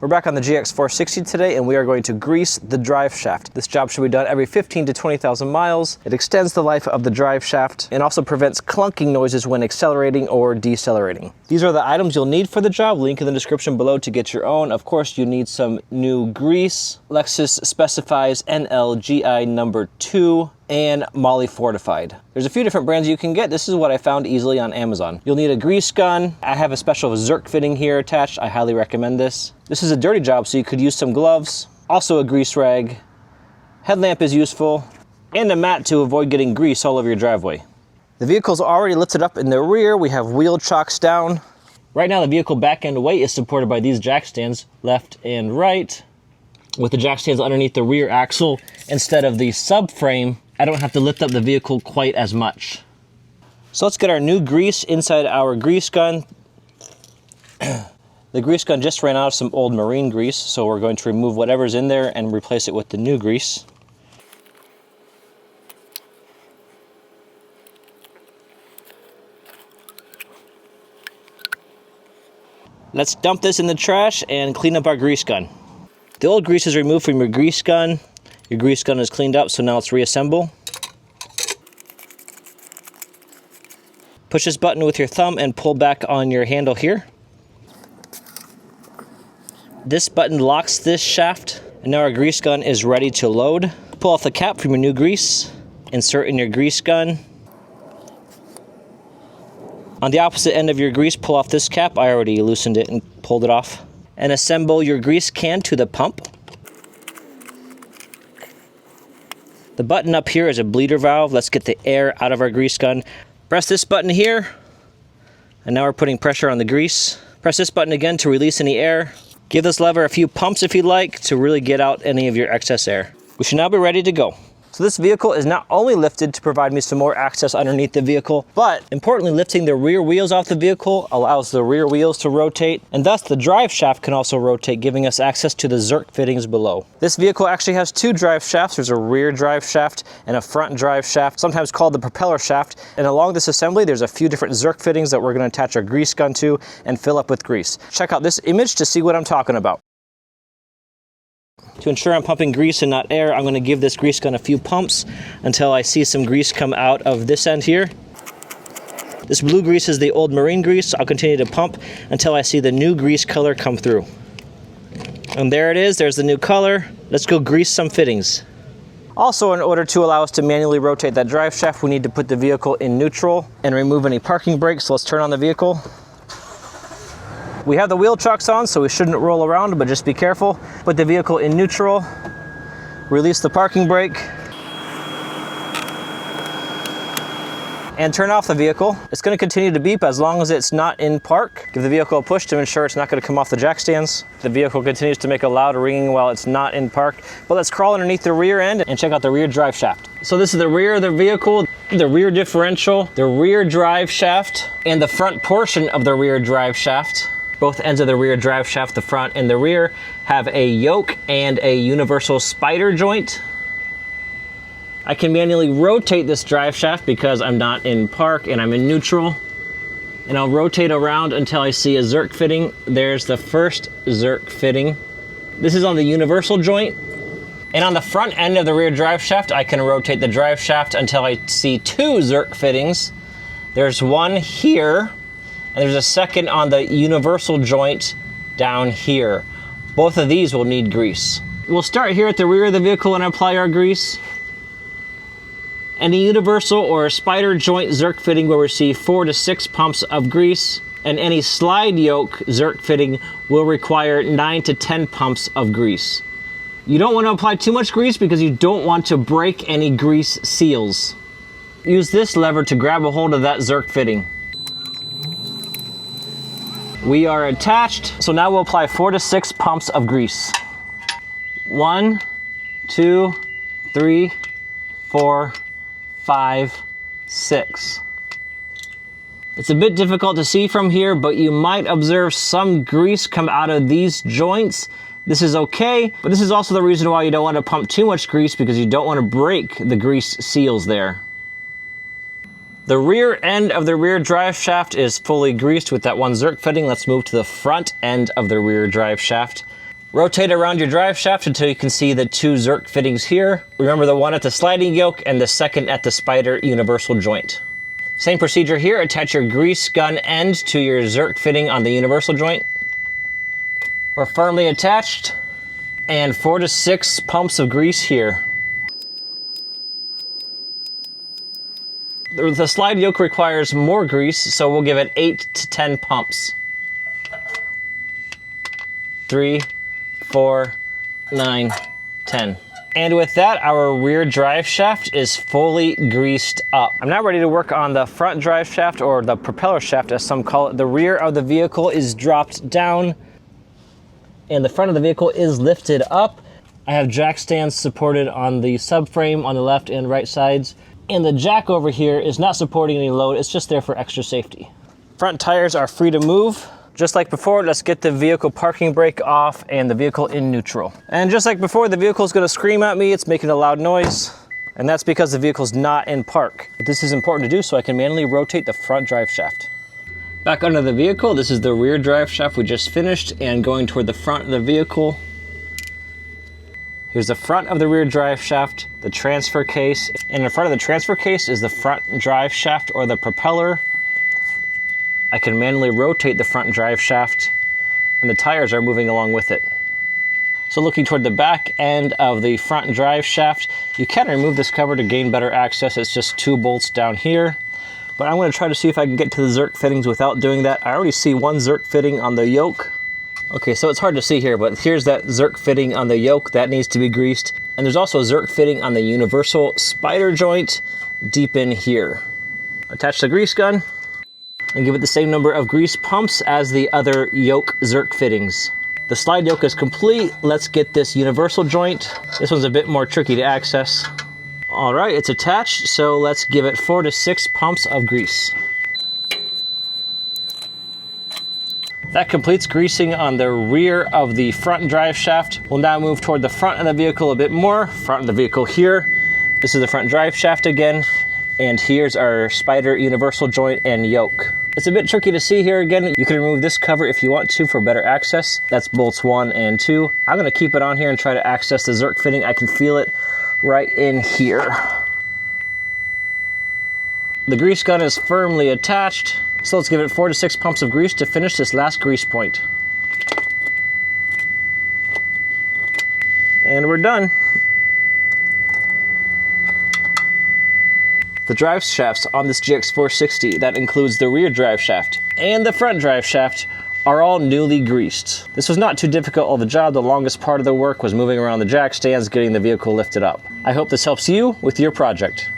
We're back on the GX460 today, and we are going to grease the drive shaft. This job should be done every 15 to 20,000 miles. It extends the life of the drive shaft and also prevents clunking noises when accelerating or decelerating. These are the items you'll need for the job. Link in the description below to get your own. Of course, you need some new grease. Lexus specifies NLGI number 2. And Moly Fortified. There's a few different brands you can get. This is what I found easily on Amazon. You'll need a grease gun. I have a special zerk fitting here attached. I highly recommend this. This is a dirty job, so you could use some gloves. Also a grease rag. Headlamp is useful. And a mat to avoid getting grease all over your driveway. The vehicle's already lifted up in the rear. We have wheel chocks down. Right now the vehicle back end weight is supported by these jack stands, left and right. With the jack stands underneath the rear axle instead of the subframe, I don't have to lift up the vehicle quite as much. So let's get our new grease inside our grease gun. The grease gun just ran out of some old marine grease, so we're going to remove whatever's in there and replace it with the new grease. Let's dump this in the trash and clean up our grease gun. The old grease is removed from your grease gun. Your grease gun is cleaned up, so now let's reassemble. Push this button with your thumb and pull back on your handle here. This button locks this shaft, and now our grease gun is ready to load. Pull off the cap from your new grease, insert in your grease gun. On the opposite end of your grease, pull off this cap. I already loosened it and pulled it off. And assemble your grease can to the pump. The button up here is a bleeder valve. Let's get the air out of our grease gun. Press this button here, and now we're putting pressure on the grease. Press this button again to release any air. Give this lever a few pumps if you'd like to really get out any of your excess air. We should now be ready to go. So this vehicle is not only lifted to provide me some more access underneath the vehicle, but importantly, lifting the rear wheels off the vehicle allows the rear wheels to rotate, and thus the drive shaft can also rotate, giving us access to the zerk fittings below. This vehicle actually has two drive shafts. There's a rear drive shaft and a front drive shaft, sometimes called the propeller shaft. And along this assembly, there's a few different zerk fittings that we're going to attach our grease gun to and fill up with grease. Check out this image to see what I'm talking about. To ensure I'm pumping grease and not air, I'm going to give this grease gun a few pumps until I see some grease come out of this end here. This blue grease is the old marine grease. I'll continue to pump until I see the new grease color come through. And there it is, there's the new color. Let's go grease some fittings. Also, in order to allow us to manually rotate that drive shaft, we need to put the vehicle in neutral and remove any parking brakes. So let's turn on the vehicle. We have the wheel chocks on, so we shouldn't roll around, but just be careful. Put the vehicle in neutral, release the parking brake, and turn off the vehicle. It's going to continue to beep as long as it's not in park. Give the vehicle a push to ensure it's not going to come off the jack stands. The vehicle continues to make a loud ringing while it's not in park. But let's crawl underneath the rear end and check out the rear drive shaft. So this is the rear of the vehicle, the rear differential, the rear drive shaft, and the front portion of the rear drive shaft. Both ends of the rear drive shaft, the front and the rear, have a yoke and a universal spider joint. I can manually rotate this drive shaft because I'm not in park and I'm in neutral. And I'll rotate around until I see a zerk fitting. There's the first zerk fitting. This is on the universal joint. And on the front end of the rear drive shaft, I can rotate the drive shaft until I see two zerk fittings. There's one here. And there's a second on the universal joint down here. Both of these will need grease. We'll start here at the rear of the vehicle and apply our grease. Any universal or spider joint zerk fitting will receive 4 to 6 pumps of grease, and any slide yoke zerk fitting will require 9 to 10 pumps of grease. You don't want to apply too much grease because you don't want to break any grease seals. Use this lever to grab a hold of that zerk fitting. We are attached, so now we'll apply 4 to 6 pumps of grease. 1, 2, 3, 4, 5, 6. It's a bit difficult to see from here, but you might observe some grease come out of these joints. This is okay, but this is also the reason why you don't want to pump too much grease, because you don't want to break the grease seals there. The rear end of the rear drive shaft is fully greased with that one zerk fitting. Let's move to the front end of the rear drive shaft. Rotate around your drive shaft until you can see the two zerk fittings here. Remember the one at the sliding yoke and the second at the spider universal joint. Same procedure here, attach your grease gun end to your zerk fitting on the universal joint. We're firmly attached, and 4 to 6 pumps of grease here. The slide yoke requires more grease, so we'll give it 8 to 10 pumps. 3, 4, 9, 10. And with that, our rear drive shaft is fully greased up. I'm now ready to work on the front drive shaft, or the propeller shaft as some call it. The rear of the vehicle is dropped down and the front of the vehicle is lifted up. I have jack stands supported on the subframe on the left and right sides. And the jack over here is not supporting any load, it's just there for extra safety. Front tires are free to move. Just like before, let's get the vehicle parking brake off and the vehicle in neutral. And just like before, the vehicle is going to scream at me. It's making a loud noise, and that's because the vehicle's not in park. But this is important to do so I can manually rotate the front drive shaft. Back under the vehicle, this is the rear drive shaft we just finished, and going toward the front of the vehicle. Here's the front of the rear drive shaft, the transfer case, and in front of the transfer case is the front drive shaft or the propeller. I can manually rotate the front drive shaft, and the tires are moving along with it. So looking toward the back end of the front drive shaft, you can remove this cover to gain better access. It's just 2 bolts down here. But I'm going to try to see if I can get to the zerk fittings without doing that. I already see one zerk fitting on the yoke. Okay, so it's hard to see here, but here's that zerk fitting on the yoke. That needs to be greased. And there's also a zerk fitting on the universal spider joint deep in here. Attach the grease gun and give it the same number of grease pumps as the other yoke zerk fittings. The slide yoke is complete. Let's get this universal joint. This one's a bit more tricky to access. All right, it's attached, so let's give it 4 to 6 pumps of grease. That completes greasing on the rear of the front drive shaft. We'll now move toward the front of the vehicle a bit more. Front of the vehicle here. This is the front drive shaft again. And here's our spider universal joint and yoke. It's a bit tricky to see here again. You can remove this cover if you want to for better access. That's bolts 1 and 2. I'm gonna keep it on here and try to access the zerk fitting. I can feel it right in here. The grease gun is firmly attached. So let's give it 4 to 6 pumps of grease to finish this last grease point. And we're done. The drive shafts on this GX460, that includes the rear drive shaft and the front drive shaft, are all newly greased. This was not too difficult of a job. The longest part of the work was moving around the jack stands, getting the vehicle lifted up. I hope this helps you with your project.